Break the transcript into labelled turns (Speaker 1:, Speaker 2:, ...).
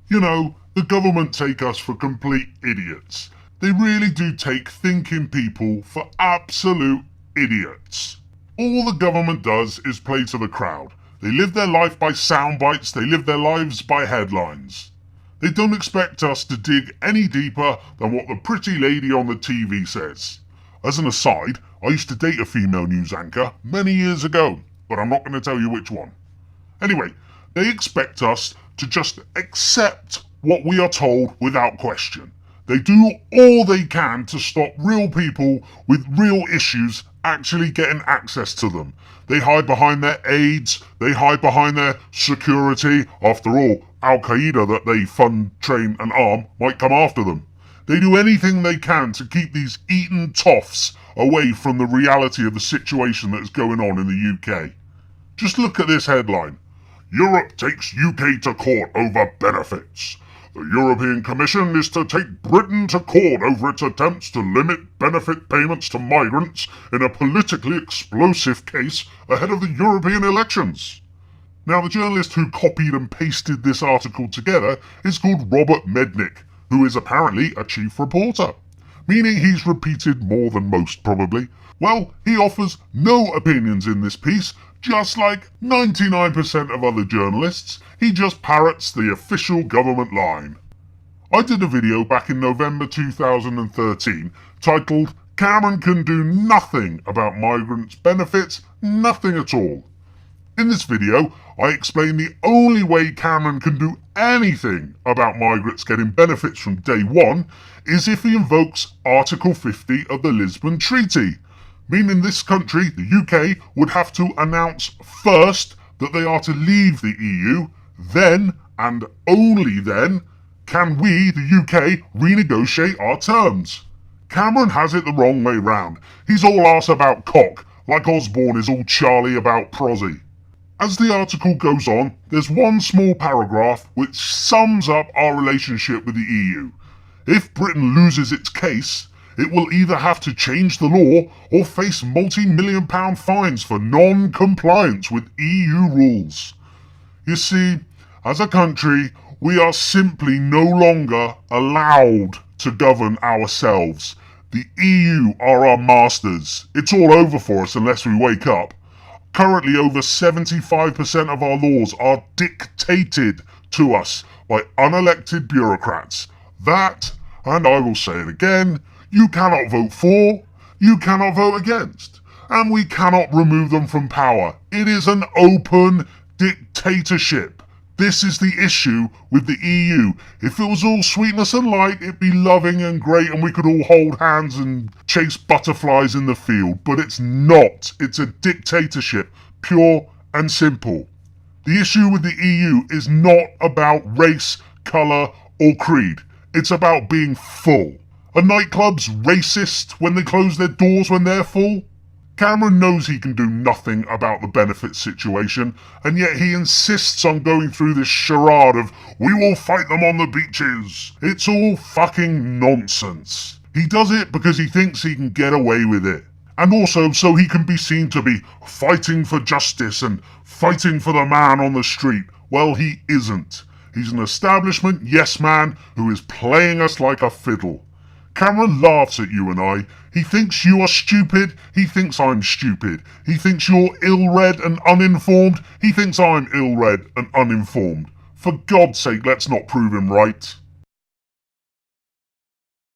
Speaker 1: You know, the government take us for complete idiots. They really do take thinking people for absolute idiots. All the government does is play to the crowd. They live their life by sound bites, they live their lives by headlines. They don't expect us to dig any deeper than what the pretty lady on the TV says. As an aside, I used to date a female news anchor many years ago, but I'm not going to tell you which one. Anyway, they expect us to just accept what we are told without question. They do all they can to stop real people with real issues actually getting access to them. They hide behind their aides, they hide behind their security. After all, Al-Qaeda that they fund, train and arm might come after them. They do anything they can to keep these eaten toffs away from the reality of the situation that is going on in the UK. Just look at this headline. Europe takes UK to court over benefits. The European Commission is to take Britain to court over its attempts to limit benefit payments to migrants in a politically explosive case ahead of the European elections. Now, the journalist who copied and pasted this article together is called Robert Mednick, who is apparently a chief reporter, meaning he's repeated more than most probably. Well, he offers no opinions in this piece, just like 99% of other journalists. He just parrots the official government line. I did a video back in November 2013 titled Cameron Can Do Nothing About Migrants' Benefits, Nothing at All. In this video, I explain the only way Cameron can do anything about migrants getting benefits from day one is if he invokes Article 50 of the Lisbon Treaty, meaning this country, the UK, would have to announce first that they are to leave the EU, then, and only then, can we, the UK, renegotiate our terms. Cameron has it the wrong way round. He's all arse about cock, like Osborne is all Charlie about prosy. As the article goes on, there's one small paragraph which sums up our relationship with the EU. If Britain loses its case, it will either have to change the law or face multi-million-pound fines for non-compliance with EU rules. You see, as a country, we are simply no longer allowed to govern ourselves. The EU are our masters. It's all over for us unless we wake up. Currently, over 75% of our laws are dictated to us by unelected bureaucrats. That, and I will say it again, you cannot vote for, you cannot vote against, and we cannot remove them from power. It is an open dictatorship. This is the issue with the EU. If it was all sweetness and light, it'd be loving and great and we could all hold hands and chase butterflies in the field. But it's not. It's a dictatorship, pure and simple. The issue with the EU is not about race, colour or creed. It's about being full. Are nightclubs racist when they close their doors when they're full? Cameron knows he can do nothing about the benefits situation, and yet he insists on going through this charade of, we will fight them on the beaches. It's all fucking nonsense. He does it because he thinks he can get away with it. And also so he can be seen to be fighting for justice and fighting for the man on the street. Well, he isn't. He's an establishment yes man who is playing us like a fiddle. Cameron laughs at you and I. He thinks you are stupid. He thinks I'm stupid. He thinks you're ill-read and uninformed. He thinks I'm ill-read and uninformed. For God's sake, let's not prove him right.